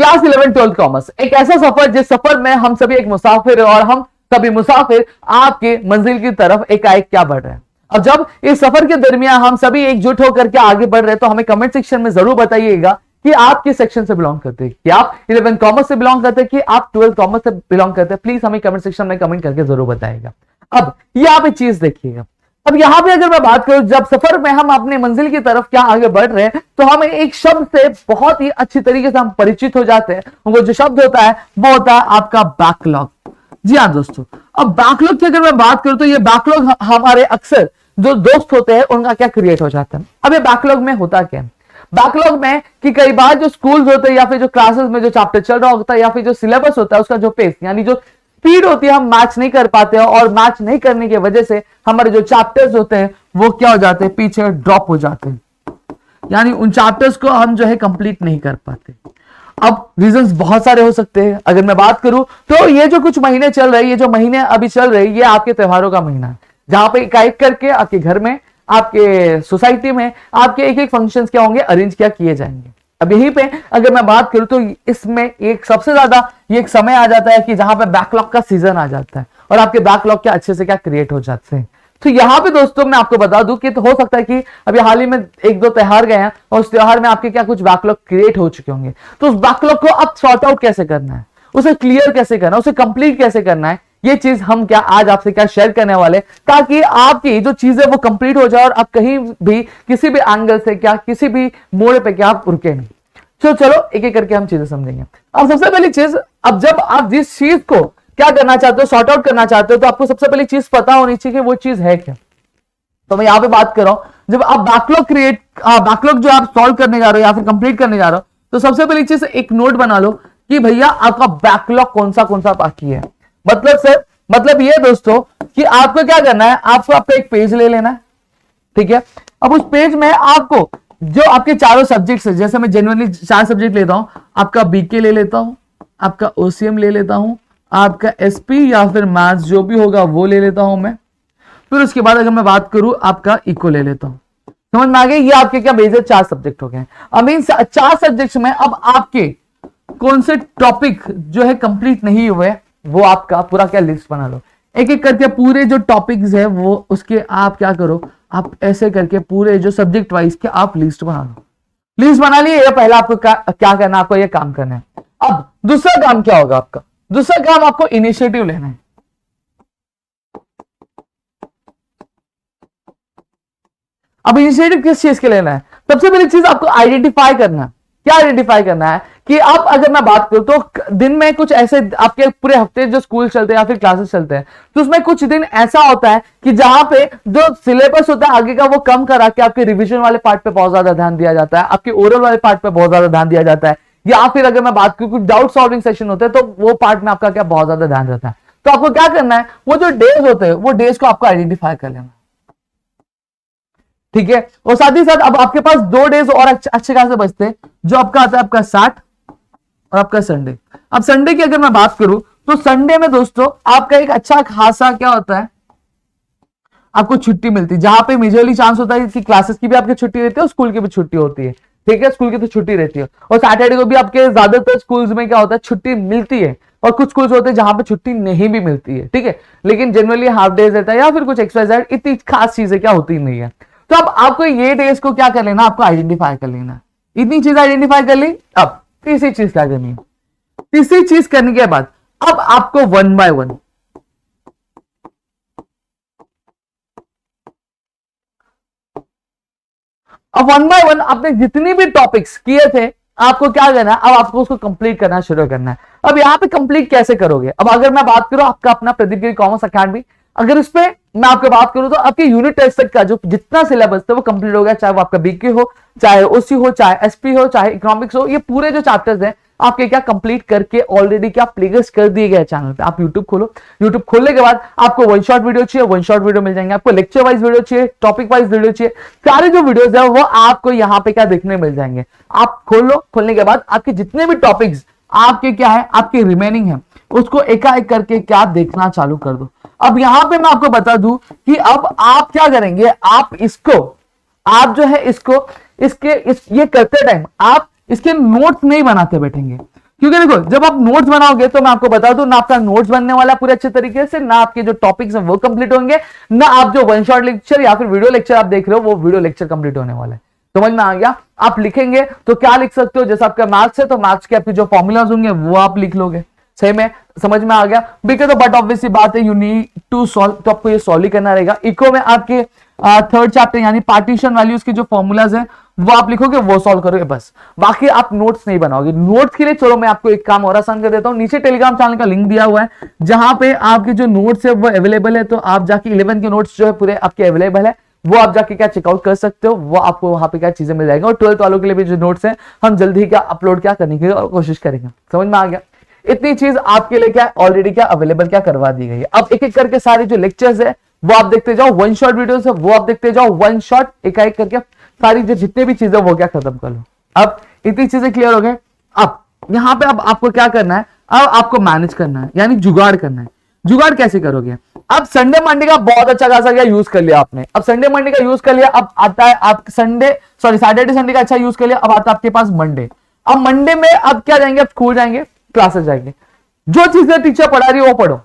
Class 11 12 commerce एक ऐसा सफर जिस सफर में हम सभी एक मुसाफिर है और हम सभी मुसाफिर आपके मंजिल की तरफ एकाएक क्या बढ़ रहे हैं। और जब इस सफर के दरमियान हम सभी एकजुट होकर के आगे बढ़ रहे हैं तो हमें कमेंट सेक्शन में जरूर बताइएगा कि आप किस सेक्शन से बिलोंग करते हैं, कि आप 11 कॉमर्स से बिलोंग करते हैं कि आप 12 कॉमर्स से बिलोंग करते हैं। प्लीज हमें कमेंट सेक्शन में कमेंट करके जरूर बताइएगा। अब यहाँ पे चीज देखिएगा, अब यहाँ पे अगर मैं बात करूं जब सफर में हम अपनी मंजिल की तरफ क्या आगे बढ़ रहे हैं तो हमें एक शब्द से बहुत ही अच्छी तरीके से हम परिचित हो जाते हैं। वो जो शब्द होता है वो होता है आपका बैकलॉग। जी हाँ दोस्तों, अब बैकलॉग की अगर मैं बात करूं तो ये बैकलॉग हमारे अक्सर जो दोस्त होते हैं उनका क्या क्रिएट हो जाता है। अब ये बैकलॉग में होता क्या है, बैकलॉग में कि कई बार जो स्कूल्स होते हैं या फिर जो क्लासेस में जो चैप्टर चल रहा होता है या फिर जो सिलेबस होता है उसका जो पेस यानी जो स्पीड होती है हम मैच नहीं कर पाते हैं और मैच नहीं करने की वजह से हमारे जो चैप्टर्स होते हैं वो क्या हो जाते हैं, पीछे ड्रॉप हो जाते हैं, यानी उन चैप्टर्स को हम जो है कंप्लीट नहीं कर पाते। अब रीजंस बहुत सारे हो सकते हैं। अगर मैं बात करूं तो ये जो कुछ महीने चल रहे हैं, ये जो महीने अभी चल रहे हैं ये आपके त्योहारों का महीना है जहां पे एक करके आपके घर में आपके सोसाइटी में आपके एक एक फंक्शंस क्या होंगे, अरेंज क्या किए जाएंगे। अब यहीं पे अगर मैं बात करूं तो इसमें एक सबसे ज्यादा ये एक समय आ जाता है कि जहां पे बैकलॉग का सीजन आ जाता है और आपके बैकलॉग के अच्छे से क्या क्रिएट हो जाते हैं। तो यहाँ पे दोस्तों मैं आपको बता दूं कि तो हो सकता है कि अभी हाल ही में एक दो त्योहार गए हैं और उस त्योहार में आपके क्या कुछ बैकलॉग क्रिएट हो चुके होंगे। तो उस बैकलॉग को अब सॉर्ट आउट कैसे करना है, उसे क्लियर कैसे करना है, उसे कंप्लीट कैसे करना है, ये चीज हम क्या आज आपसे क्या शेयर करने वाले ताकि आपकी जो चीजें वो कंप्लीट हो जाए और आप कहीं भी किसी भी एंगल से क्या किसी भी मोड़ पे क्या आप रुके नहीं। तो चलो एक एक करके हम चीजें समझेंगे। अब सबसे पहली चीज, अब जब आप जिस चीज को क्या करना चाहते हो, सॉर्ट आउट करना चाहते हो, तो आपको सबसे पहली चीज पता होनी चाहिए कि वो चीज है क्या। तो मैं यहां पे बात कर रहा हूं, जब आप बैकलॉग जो आप सॉल्व करने जा रहे हो या फिर कंप्लीट करने जा रहे हो तो सबसे पहली चीज एक नोट बना लो कि भैया आपका बैकलॉग कौन सा बाकी है। मतलब ये दोस्तों कि आपको क्या करना है, आपको आपका एक पेज ले लेना है, ठीक है। अब उस पेज में आपको जो आपके चारों सब्जेक्ट्स है, जैसे मैं जनरली 4 सब्जेक्ट लेता हूं, आपका बीके ले लेता हूं, आपका ओसीएम ले लेता हूं, आपका एसपी या फिर मैथ्स जो भी होगा वो ले लेता हूं मैं। फिर उसके बाद अगर मैं बात करूं आपका इको ले लेता हूं। समझ में आ गया, ये आपके क्या मेजर 4 सब्जेक्ट हो गए। अब इन 4 सब्जेक्ट्स में अब आपके कौन से टॉपिक जो है कंप्लीट नहीं हुए वो आपका पूरा क्या लिस्ट बना लो। एक एक करके पूरे जो टॉपिक्स है वो उसके आप क्या करो, आप ऐसे करके पूरे जो सब्जेक्ट वाइज के आप लिस्ट बना लो। लिस्ट बना लिए, ये पहला आपको क्या करना है, आपको ये काम करना है। अब दूसरा काम क्या होगा आपका, दूसरा काम आपको इनिशिएटिव लेना है। अब इनिशिएटिव किस चीज के लेना है, सबसे पहली चीज आपको आइडेंटिफाई करना है। क्या आइडेंटिफाई करना है कि अब अगर मैं बात करूं तो दिन में कुछ ऐसे आपके पूरे हफ्ते जो स्कूल चलते हैं या फिर क्लासेस चलते हैं तो उसमें कुछ दिन ऐसा होता है कि जहां पे जो सिलेबस होता है आगे का वो कम करा के आपके रिवीजन वाले पार्ट पे बहुत ज्यादा ध्यान दिया जाता है, आपके ओरल वाले पार्ट पे बहुत ज्यादा ध्यान दिया जाता है, या फिर अगर मैं बात करूं कुछ डाउट सॉल्विंग सेशन होते हैं तो वो पार्ट में आपका क्या बहुत ज्यादा ध्यान रहता है। तो आपको क्या करना है, वो जो डेज होते हैं वो डेज को आपको आइडेंटिफाई कर लेना, ठीक है। और साथ ही साथ अब आपके पास 2 डेज और अच्छे खासे बचते हैं, जो आपका आता है आपका 60 और आपका संडे। अब संडे की अगर मैं बात करूं तो संडे में दोस्तों आपका एक अच्छा खासा क्या होता है, आपको छुट्टी मिलती है, जहां पे मेजरली चांस होता है कि क्लासेस की भी आपकी छुट्टी रहती है और स्कूल की भी छुट्टी होती है, ठीक है। स्कूल की तो छुट्टी रहती है और सैटरडे को भी आपके ज्यादातर स्कूल्स में क्या होता है, छुट्टी मिलती है और कुछ स्कूल्स होते हैं जहां पे छुट्टी नहीं भी मिलती है, ठीक है। लेकिन जनरली हाफ डेज रहता है या फिर कुछ XYZ, इतनी खास चीजें क्या होती नहीं है। तो अब आपको ये डेज को क्या कर लेना, आपको आइडेंटिफाई कर लेना। इतनी चीज आइडेंटिफाई कर ली, अब तीसरी चीज क्या करनी है, तीसरी चीज करने के बाद अब आपको 1 by 1 अब 1 by 1 आपने जितनी भी टॉपिक्स किए थे आपको क्या करना है, अब आपको उसको कंप्लीट करना शुरू करना है। अब यहां पे कंप्लीट कैसे करोगे, अब अगर मैं बात करूं आपका अपना प्रदीप गिरी कॉमर्स अकेडमी, अगर इस पे मैं आपको बात करूं तो आपके यूनिट टेस्ट तक का जो जितना सिलेबस था वो कंप्लीट हो गया, चाहे वो आपका बीके हो, चाहे ओसी हो, चाहे एसपी हो, चाहे इकोनॉमिक्स हो, ये पूरे जो चैप्टर्स हैं आपके क्या कंप्लीट करके ऑलरेडी क्या प्लेलिस्ट कर दिए गए चैनल पे। आप यूट्यूब खोलो, यूट्यूब खोलने के बाद आपको 1 शॉट वीडियो चाहिए, 1 शॉट वीडियो मिल जाएंगे, आपको लेक्चर वाइज वीडियो चाहिए, टॉपिक वाइज वीडियो चाहिए, सारे जो वीडियोस है वो आपको यहाँ पे क्या देखने मिल जाएंगे। आप खोल लो, खोलने के बाद आपके जितने भी टॉपिक्स आपके क्या है, आपके रिमेनिंग है, उसको एकाएक करके क्या देखना चालू कर दो। अब यहां पे मैं आपको बता दूं कि अब आप क्या करेंगे, आप जो है इसको ये करते टाइम आप इसके नोट्स नहीं बनाते बैठेंगे, क्योंकि देखो जब आप नोट्स बनाओगे तो मैं आपको बता दूं ना आपका नोट्स बनने वाला पूरे अच्छे तरीके से, ना आपके जो टॉपिक्स हैं वो कंप्लीट होंगे, ना आप जो वन शॉट लेक्चर या फिर वीडियो लेक्चर आप देख रहे हो वो वीडियो लेक्चर कंप्लीट होने वाला है। समझ में आ गया? आप लिखेंगे तो क्या लिख सकते हो, जैसे आपका मैथ्स है तो मैथ्स के आपके जो फॉर्मूलाज होंगे वो आप लिख लोगे। सही में समझ में आ गया? बिकॉज बट ऑब्वियसली बात है यू नीड टू सॉल्व, तो आपको ये सॉल्व ही करना रहेगा। इको में आपके थर्ड चैप्टर यानी पार्टीशन वैल्यूज के जो फॉर्मूलाज हैं वो आप लिखोगे, वो सॉल्व करोगे बस, बाकी आप नोट्स नहीं बनाओगे। नोट्स के लिए चलो मैं आपको एक काम और आसान कर देता हूं, नीचे टेलीग्राम चैनल का लिंक दिया हुआ है जहां पे आपके जो नोट्स है वो अवेलेबल है, तो आप जाके 11 के नोट्स जो है पूरे आपके अवेलेबल है, वो आप जाके क्या चेकआउट कर सकते हो, वो आपको वहां पे क्या चीजें मिल जाएंगे। और 12th वालों के लिए भी जो नोट्स है हम जल्दी ही क्या अपलोड क्या करने की कोशिश करेंगे। समझ में आ गया? इतनी चीज आपके लिए क्या ऑलरेडी क्या अवेलेबल क्या करवा दी गई है। अब एक एक करके सारे जो लेक्चर्स है वो आप देखते जाओ, वन शॉट वीडियोस है वो आप देखते जाओ, वन शॉट एक एक करके सारी जो जितने भी चीजें वो क्या खत्म कर लो। अब इतनी चीजें क्लियर हो गए। अब यहां पे अब आपको क्या करना है, अब आपको मैनेज करना है यानी जुगाड़ करना है। जुगाड़ कैसे करोगे? अब संडे मंडे का बहुत अच्छा खासा क्या यूज कर लिया आपने, अब संडे मंडे का यूज कर लिया, अब आता है आप सैटरडे संडे का अच्छा यूज कर लिया, अब आता है आपके पास मंडे। अब मंडे में अब क्या जाएंगे, अब स्कूल जाएंगे, क्लासेस जाएंगे, जो चीजें टीचर पढ़ा रही है वो पढ़ो,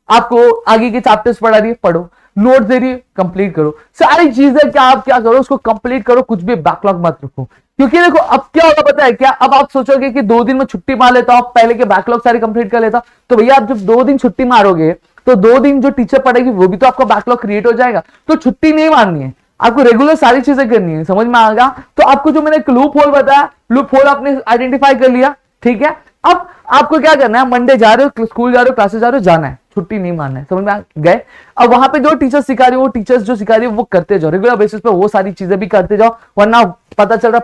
आपको आगे के चैप्टर्स पढ़ा रही है पढ़ो, नोट दे रही है कंप्लीट करो, सारी चीजें क्या आप क्या करो उसको कंप्लीट करो, कुछ भी बैकलॉग मत रखो। क्योंकि देखो अब क्या होगा पता है क्या, अब आप सोचोगे कि 2 दिन में छुट्टी मार लेता हूं, पहले के बैकलॉग सारी कंप्लीट कर लेता, तो भैया आप जब 2 दिन छुट्टी मारोगे तो 2 दिन जो टीचर पढ़ेगी वो भी तो आपका बैकलॉग क्रिएट हो जाएगा। तो छुट्टी नहीं मारनी है, आपको रेगुलर सारी चीजें करनी है। समझ में आ गया? तो आपको जो मैंने एक लूप होल बताया, लूप होल आपने आइडेंटिफाई कर लिया, ठीक है। अब आपको क्या करना है, मंडे जा रहे हो, स्कूल जा रहे हो, क्लासेस जा रहे हो, जाना है, छुट्टी नहीं मारना है। समझ में आ गए? अब वहां पे जो टीचर्स सिखा रही है वो टीचर्स जो सिखा रही है वो करते जाओ, रेगुलर बेसिस पे वो सारी चीजें भी करते जाओ, वरना पता चल रहा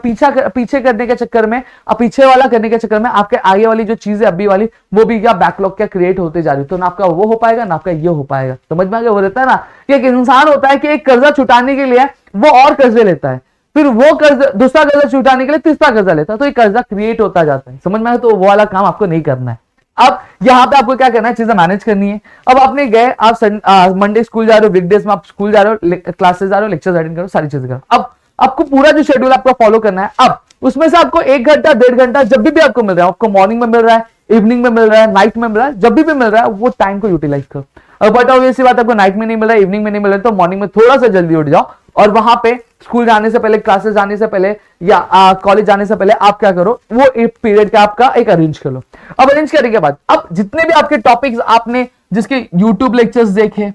पीछे करने के चक्कर में, अब पीछे वाला करने के चक्कर में आपके आगे वाली जो चीजें अभी वाली वो भी क्या बैकलॉग क्या क्रिएट होते जा रही है, तो ना आपका वो हो पाएगा ना आपका ये हो पाएगा। समझ में आ गया? वो रहता है ना कि एक इंसान होता है कि एक कर्जा छुटाने के लिए वो और कर्जे लेता है, फिर वो कर्ज दूसरा कर्जा छुटाने के लिए तीसरा कर्जा लेता है, तो ये कर्जा क्रिएट होता जाता है। समझ में आया? तो वो वाला काम आपको नहीं करना है। अब यहां पे आपको क्या करना है, चीजें मैनेज करनी है। अब आपने गए, आप मंडे स्कूल जा रहे हो, वीकडेज में आप स्कूल जा रहे हो, क्लासेस जा रहे हो, लेक्चर्स अटेंड करो, सारी चीजें करो। अब आपको पूरा जो शेड्यूल आपको फॉलो करना है, अब उसमें से आपको 1 घंटा 1.5 घंटा जब भी आपको मिल रहा है, आपको मॉर्निंग में मिल रहा है, इवनिंग में मिल रहा है, नाइट में मिल रहा है, जब भी मिल रहा है वो टाइम को यूटिलाइज करो। अब बट ऑब्वियसली बात आपको नाइट में नहीं मिल रहा है, इवनिंग में नहीं मिल रहा है, तो मॉर्निंग में थोड़ा सा जल्दी उठ जाओ और वहां पे स्कूल जाने से पहले, क्लासेस जाने से पहले या कॉलेज जाने से पहले आप क्या करो, वो एक पीरियड का आपका एक अरेंज कर लो। अब अरेंज करने के बाद अब जितने भी आपके टॉपिक्स आपने जिसके यूट्यूब लेक्चर्स देखे,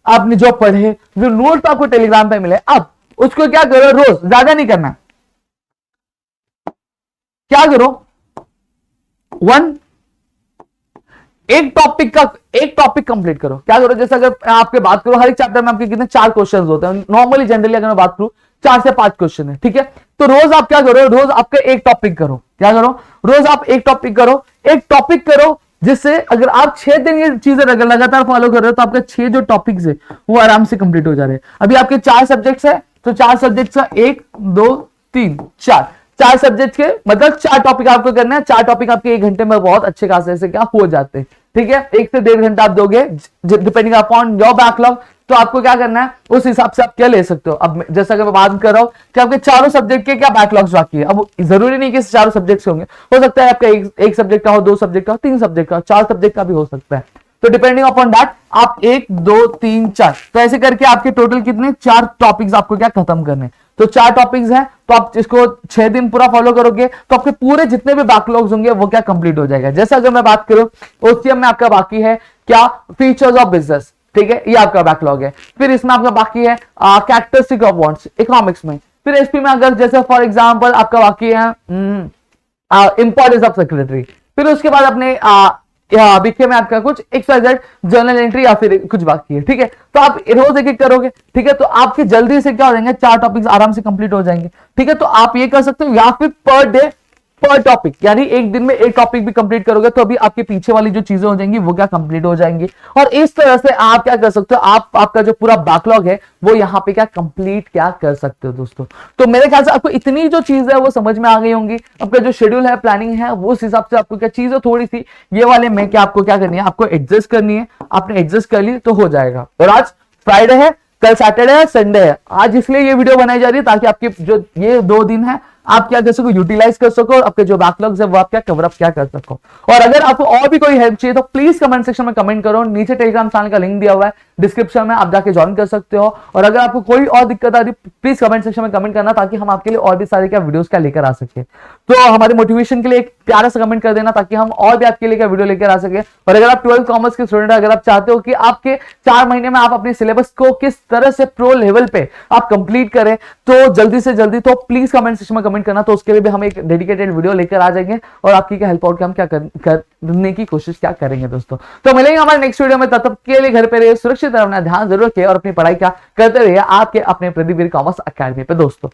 आपने जो पढ़े, जो नोट आपको टेलीग्राम पे मिले, अब उसको क्या करो, रोज ज्यादा नहीं करना, क्या करो, एक टॉपिक कंप्लीट करो। क्या करो, जैसे अगर आपके बात करो हर एक चैप्टर में आपके कितने 4 क्वेश्चन होते हैं नॉर्मली, जनरली अगर मैं बात करूं 4 से 5 क्वेश्चन है, ठीक है। तो रोज आप क्या करो, रोज आपका एक टॉपिक करो। क्या करो, रोज आप एक टॉपिक करो, एक टॉपिक करो, जिससे अगर आप 6 दिन ये चीजें लगातार फॉलो कर रहे हो तो आपके 6 जो टॉपिक्स है वो आराम से कंप्लीट हो जा रहे हैं। अभी आपके 4 सब्जेक्ट्स है, तो 4 सब्जेक्ट्स का 1 2 3 4 सब्जेक्ट के मतलब 4 टॉपिक आपको करना है। 4 टॉपिक आपके 1 घंटे में बहुत अच्छे खासे से क्या हो जाते हैं, ठीक है। 1 से 1.5 घंटा आप दोगे डिपेंडिंग अपॉन योर बैकलॉग, तो आपको क्या करना है उस हिसाब से आप क्या ले सकते हो। अब जैसा कि मैं बात कर रहा हूं कि आपके चारों सब्जेक्ट के क्या बैकलॉग्स बाकी है, अब जरूरी नहीं कि चारों सब्जेक्ट्स होंगे, हो सकता है आपका एक सब्जेक्ट का हो, 2 सब्जेक्ट का हो, 3 सब्जेक्ट का हो, 4 सब्जेक्ट का भी हो सकता है। तो डिपेंडिंग अपॉन दैट आप 1 2 3 4 तो ऐसे करके आपके टोटल कितने 4 टॉपिक्स आपको क्या खत्म करने। तो 4 टॉपिक्स हैं, तो आप इसको 6 दिन पूरा फॉलो करोगे तो आपके पूरे जितने भी बैकलॉग्स होंगे वो क्या कंप्लीट हो जाएगा। जैसे अगर मैं बात करूं ओसीएम में आपका बाकी है क्या, फीचर्स ऑफ बिजनेस, ठीक है, ये आपका बैकलॉग है। फिर इसमें आपका बाकी है कैरेक्टरिस्टिक ऑफ बॉन्ड्स इकोनॉमिक्स में। फिर एसपी में अगर जैसे फॉर एग्जांपल आपका बाकी है इंपॉर्टेंस ऑफ सेक्रेटरी। फिर उसके बाद अपने बीके में आपका कुछ XYZ जर्नल एंट्री या फिर कुछ बाकी है, ठीक है। तो आप रोज एक करोगे, ठीक है, तो आपके जल्दी से क्या हो जाएंगे 4 टॉपिक्स आराम से कंप्लीट हो जाएंगे, ठीक है। तो आप ये कर सकते हो, या फिर पर डे पर टॉपिक, यानी एक दिन में एक टॉपिक भी कंप्लीट करोगे तो अभी आपके पीछे वाली जो चीजें हो जाएंगी वो क्या कंप्लीट हो जाएंगी। और इस तरह से आप क्या कर सकते हो, आपका जो पूरा बैकलॉग है वो यहाँ पे क्या कंप्लीट क्या कर सकते हो दोस्तों। तो मेरे ख्याल से आपको इतनी जो चीज है वो समझ में आ गई होंगी। आपका जो शेड्यूल है, प्लानिंग है, वो उस हिसाब से आपको क्या चीजें थोड़ी सी ये वाले में क्या आपको क्या करनी है, आपको एडजस्ट करनी है। आपने एडजस्ट कर ली तो हो जाएगा। और आज फ्राइडे है, कल सैटरडे है, संडे है। आज इसलिए ये वीडियो बनाई जा रही है ताकि आपके जो ये 2 दिन है आप क्या कर सको, यूटिलाइज कर सको, आपके जो बैकलॉग्स है वो आप क्या कवर अप क्या कर सको। और अगर आपको और भी कोई हेल्प चाहिए तो प्लीज कमेंट सेक्शन में कमेंट करो, नीचे टेलीग्राम चैनल का लिंक दिया हुआ है डिस्क्रिप्शन में, आप जाके ज्वाइन कर सकते हो। और अगर आपको कोई और दिक्कत आ रही प्लीज कमेंट सेक्शन में कमेंट करना, ताकि हम आपके लिए और भी सारे क्या वीडियोस क्या लेकर आ सके। तो हमारे मोटिवेशन के लिए एक प्यारा सा कमेंट कर देना, ताकि हम और भी आपके लिए क्या वीडियो लेकर आ सके। और अगर आप 12th कॉमर्स के स्टूडेंट, अगर आप चाहते हो कि आपके 4 महीने में आप अपने सिलेबस को किस तरह से प्रो लेवल पे आप कंप्लीट करें, तो जल्दी से जल्दी तो प्लीज कमेंट सेक्शन में कमेंट करना, तो उसके लिए भी हम एक डेडिकेटेड वीडियो लेकर आ जाएंगे और आपकी क्या हेल्प आउट हम क्या करने की कोशिश क्या करेंगे दोस्तों। तो मिलेंगे हमारे नेक्स्ट वीडियो में, तब तक के लिए घर पे रहिए, सुरक्षित रहना, ध्यान जरूर रखिए और अपनी पढ़ाई क्या करते रहिए आपके अपने प्रदीप वीर कॉमर्स अकेडमी पे दोस्तों।